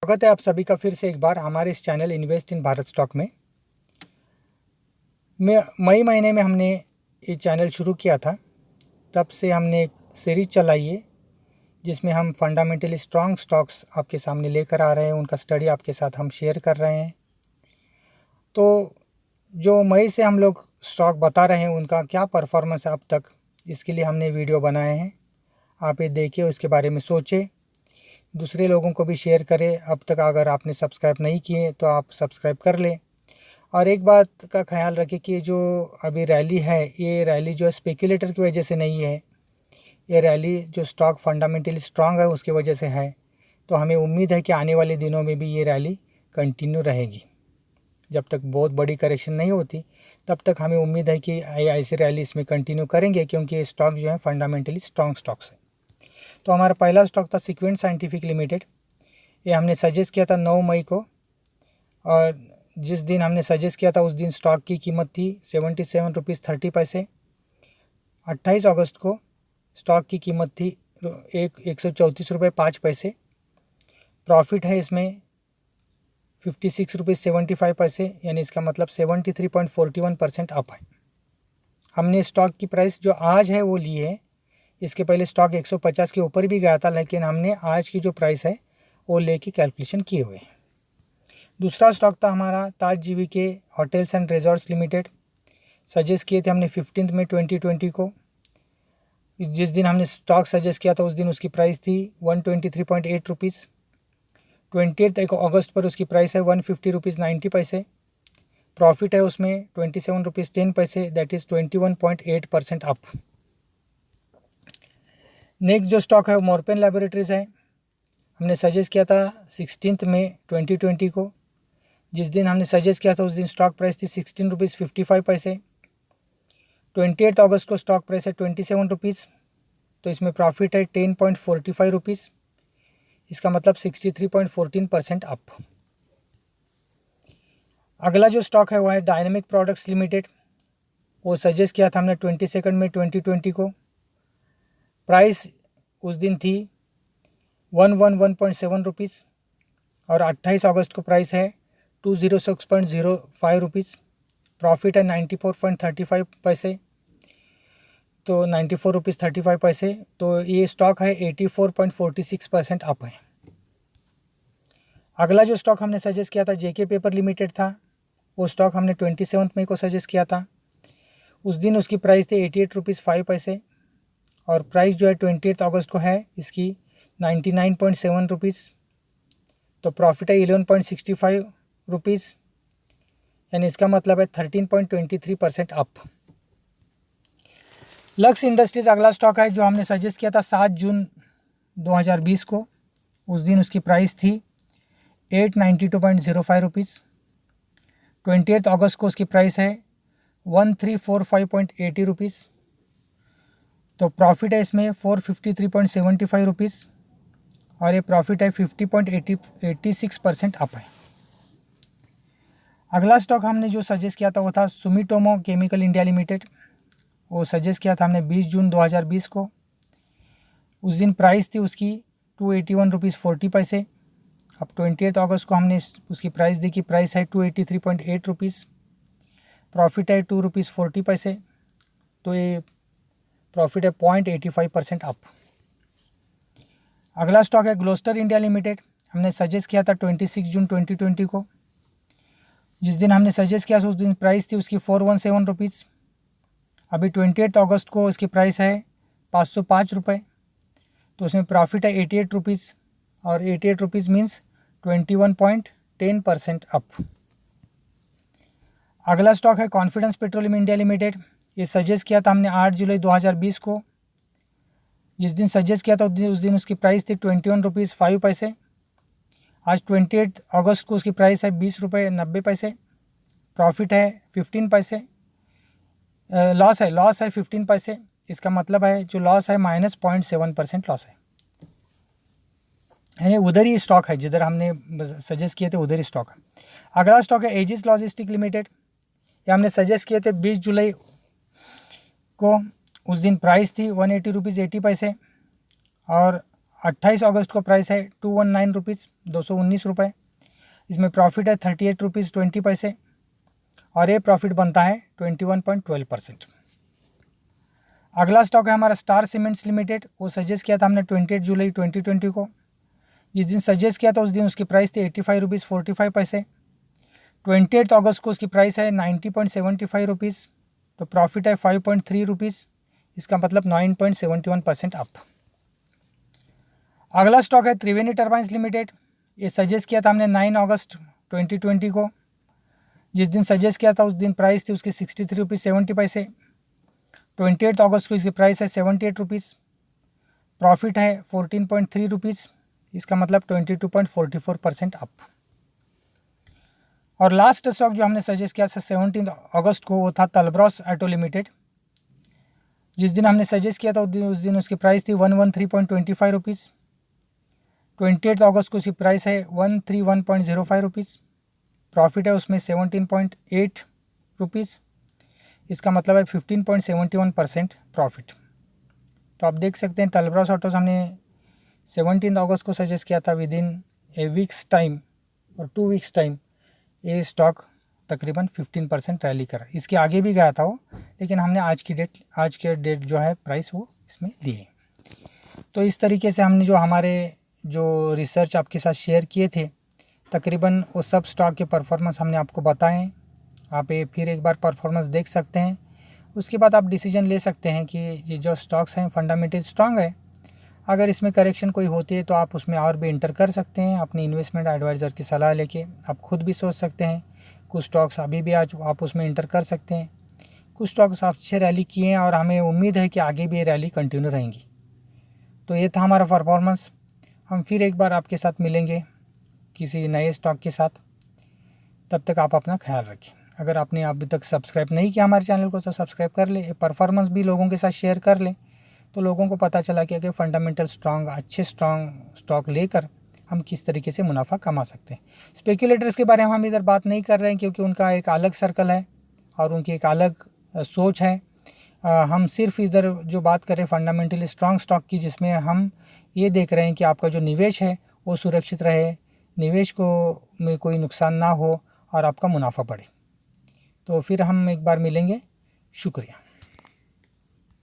स्वागत है आप सभी का फिर से एक बार हमारे इस channel invest in Bharat stock में। मई महीने में हमने ये चैनल शुरू किया था, तब से हमने एक सीरीज चलाई है जिसमें हम फंडामेंटली स्ट्रॉन्ग स्टॉक्स आपके सामने लेकर आ रहे हैं, उनका स्टडी आपके साथ हम शेयर कर रहे हैं। तो जो मई से हम लोग स्टॉक बता रहे हैं उनका क्या परफॉर्मेंस है अब तक, इसके लिए हमने वीडियो बनाए हैं। आप ये देखिए, उसके बारे में सोचें, दूसरे लोगों को भी शेयर करें। अब तक अगर आपने सब्सक्राइब नहीं किए तो आप सब्सक्राइब कर लें। और एक बात का ख्याल रखें कि जो अभी रैली है, ये रैली जो है स्पेक्युलेटर की वजह से नहीं है, ये रैली जो स्टॉक फंडामेंटली स्ट्रांग है उसकी वजह से है। तो हमें उम्मीद है कि आने वाले दिनों में भी ये रैली कंटिन्यू रहेगी। जब तक बहुत बड़ी करेक्शन नहीं होती तब तक हमें उम्मीद है कि ऐसी रैली इसमें कंटिन्यू करेंगे, क्योंकि ये स्टॉक जो है फंडामेंटली स्ट्रॉन्ग स्टॉक्स है। तो हमारा पहला स्टॉक था सीक्वेंट साइंटिफिक लिमिटेड। ये हमने सजेस्ट किया था 9 मई को, और जिस दिन हमने सजेस्ट किया था उस दिन स्टॉक की कीमत थी 77 रुपीज़ 30 पैसे। 28 अगस्त को स्टॉक की कीमत थी 134 रुपये 5 पैसे। प्रॉफिट है इसमें 56 रुपीज़ 75 पैसे, यानी इसका मतलब 73.41% अप है। हमने स्टॉक की प्राइस जो आज है वो ली है। इसके पहले स्टॉक 150 के ऊपर भी गया था, लेकिन हमने आज की जो प्राइस है वो लेके कैलकुलेशन किए हुए हैं। दूसरा स्टॉक था हमारा ताज जीवी के hotels and resorts limited. Suggest किए थे हमने 15 मई 2020 को। जिस दिन हमने स्टॉक सजेस्ट किया था उस दिन उसकी प्राइस थी 123.8 रुपीज़। 28 अगस्त पर उसकी प्राइस है 150 रुपीज़ 90 पैसे। प्रॉफिट है उसमें 27 रुपीज़ 10 पैसे, दैट इज़ 21.8% अप। नेक्स्ट जो स्टॉक है वो मॉर्पेन लैबोरेटरीज़ है। हमने सजेस्ट किया था 16 मई 2020 को। जिस दिन हमने सजेस्ट किया था उस दिन स्टॉक प्राइस थी 16 रुपीज़ 55 पैसे। 28 अगस्त को स्टॉक प्राइस है 27 रुपीज़। तो इसमें प्रॉफिट है 10.45 रुपीज़, इसका मतलब 63.14% अप। अगला जो स्टॉक है वो है डायनेमिक प्रोडक्ट्स लिमिटेड। वो सजेस्ट किया था हमने 22 मई 2020 को। प्राइस उस दिन थी 111.7 रुपीज़, और 28 अगस्त को प्राइस है 206.05 रुपीज़। प्रॉफिट है 94.35 पैसे, तो 94 रुपीज़ 35 पैसे। तो ये स्टॉक है 84.46% अप है। अगला जो स्टॉक हमने सजेस्ट किया था जेके पेपर लिमिटेड था। वो स्टॉक हमने 27 मई को सजेस्ट किया था। उस दिन उसकी प्राइस थी 88 रुपीज़ 5 पैसे, और प्राइस जो है 28 अगस्त को है इसकी 99.7 रुपीज़। तो प्रॉफिट है 11.65 रुपीज़, यानी इसका मतलब है 13.23% अप। लक्स इंडस्ट्रीज़ अगला स्टॉक है जो हमने सजेस्ट किया था 7 जून 2020 को। उस दिन उसकी प्राइस थी 892.05 रुपीज़। 28 अगस्त को उसकी प्राइस है 1345.80 रुपीज़। तो प्रॉफिट है इसमें 453.75 रुपीज़, और ये प्रॉफिट है 50.86% अप है। अगला स्टॉक हमने जो सजेस्ट किया था वो था सुमिटोमो केमिकल इंडिया लिमिटेड। वो सजेस्ट किया था हमने 20 जून 2020 को। उस दिन प्राइस थी उसकी 281 रुपीज़ 40 पैसे। अब 28 अगस्त को हमने उसकी प्राइस दी कि प्राइस है 283.8 रुपीज़। प्रॉफिट है 2 रुपीज़ 40 पैसे। तो ये प्रॉफिट है 0.85% अप। अगला स्टॉक है ग्लोस्टर इंडिया लिमिटेड। हमने सजेस्ट किया था 26 जून 2020 को। जिस दिन हमने सजेस्ट किया उस दिन प्राइस थी उसकी 417 रुपीज़। अभी 28 अगस्त को उसकी प्राइस है 505 रुपये। तो उसमें प्रॉफिट है 88 रुपीज़, और 88 रुपीज़ मीन्स 21.10% अप। अगला स्टॉक है कॉन्फिडेंस पेट्रोलियम इंडिया लिमिटेड। ये सजेस्ट किया था हमने 8 जुलाई 2020 को। जिस दिन सजेस्ट किया था उस दिन उसकी प्राइस थी 21 रुपीज़ 5 पैसे। आज 28 अगस्त को उसकी प्राइस है 20 रुपये 90 पैसे। प्रॉफिट है 15 पैसे। लॉस है 15 पैसे। इसका मतलब है जो लॉस है -0.7% लॉस है, यानी उधर ही स्टॉक है जिधर हमने सजेस्ट किए थे उधर ही स्टॉक है। अगला स्टॉक है एजिस लॉजिस्टिक लिमिटेड। ये हमने सजेस्ट किए थे 20 जुलाई को। उस दिन प्राइस थी 180 रुपीज़ 80 पैसे, और 28 अगस्त को प्राइस है 219 रुपीज़, 219 रुपये। इसमें प्रॉफिट है 38 रुपीज़ 20 पैसे और ये प्रॉफिट बनता है 21.12%। अगला स्टॉक है हमारा स्टार सीमेंट्स लिमिटेड। वो सजेस्ट किया था हमने 28 जुलाई 2020 को। जिस दिन सजेस्ट किया था उस दिन उसकी प्राइस थी 85 रुपीज़ 45 पैसे। 28 अगस्त को उसकी प्राइस है 90.75 रुपीज़, तो प्रॉफिट है 5.3 रुपीज़, इसका मतलब 9.71% अप। अगला स्टॉक है त्रिवेणी टर्बाइंस लिमिटेड। ये सजेस्ट किया था हमने 9 अगस्त 2020 को। जिस दिन सजेस्ट किया था उस दिन प्राइस थी उसकी 63 रुपीज़ 70 पैसे। 28 अगस्त को इसकी प्राइस है 78 रुपीज़, प्रॉफिट है 14.3 रुपीज़, इसका मतलब 22.44% अप। और लास्ट स्टॉक जो हमने सजेस्ट किया था 17 अगस्त को वो था तलब्रॉस ऑटो लिमिटेड। जिस दिन हमने सजेस्ट किया था उस दिन उसकी प्राइस थी 113.25 रुपीज़। 28 अगस्त को उसकी प्राइस है 131.05 रुपीज़, प्रॉफिट है उसमें 17.8 रुपीज़, इसका मतलब है 15.71% प्रॉफिट। तो आप देख सकते हैं तलब्रॉस ऑटोस हमने 17 अगस्त को सजेस्ट किया था। With in A weeks time और 2 वीक्स टाइम ये स्टॉक तकरीबन 15% रैली करा। इसके आगे भी गया था वो, लेकिन हमने आज के डेट जो है प्राइस वो इसमें लिए। तो इस तरीके से हमने जो हमारे जो रिसर्च आपके साथ शेयर किए थे, तकरीबन वो सब स्टॉक के परफॉर्मेंस हमने आपको बताएं। आप ये फिर एक बार परफॉर्मेंस देख सकते हैं, उसके बाद आप डिसीजन ले सकते हैं कि ये जो स्टॉक्स हैं फंडामेंटल स्ट्रांग है। अगर इसमें करेक्शन कोई होती है तो आप उसमें और भी इंटर कर सकते हैं अपनी इन्वेस्टमेंट एडवाइज़र की सलाह लेके। आप खुद भी सोच सकते हैं, कुछ स्टॉक्स अभी भी आज आप उसमें इंटर कर सकते हैं। कुछ स्टॉक्स अच्छे रैली किए हैं और हमें उम्मीद है कि आगे भी ये रैली कंटिन्यू रहेंगी। तो ये था हमारा परफॉर्मेंस। हम फिर एक बार आपके साथ मिलेंगे किसी नए स्टॉक के साथ। तब तक आप अपना ख्याल रखें। अगर आपने अभी तक सब्सक्राइब नहीं किया हमारे चैनल को तो सब्सक्राइब कर ले, परफॉर्मेंस भी लोगों के साथ शेयर कर लें, तो लोगों को पता चला कि फंडामेंटल अच्छे स्ट्रॉन्ग स्टॉक लेकर हम किस तरीके से मुनाफा कमा सकते हैं। स्पेकुलेटर्स के बारे में हम इधर बात नहीं कर रहे हैं क्योंकि उनका एक अलग सर्कल है और उनकी एक अलग सोच है। हम सिर्फ इधर जो बात करें फंडामेंटली स्ट्रॉन्ग स्टॉक की, जिसमें हम ये देख रहे हैं कि आपका जो निवेश है वो सुरक्षित रहे, निवेश को में कोई नुकसान ना हो और आपका मुनाफा बढ़े। तो फिर हम एक बार मिलेंगे। शुक्रिया।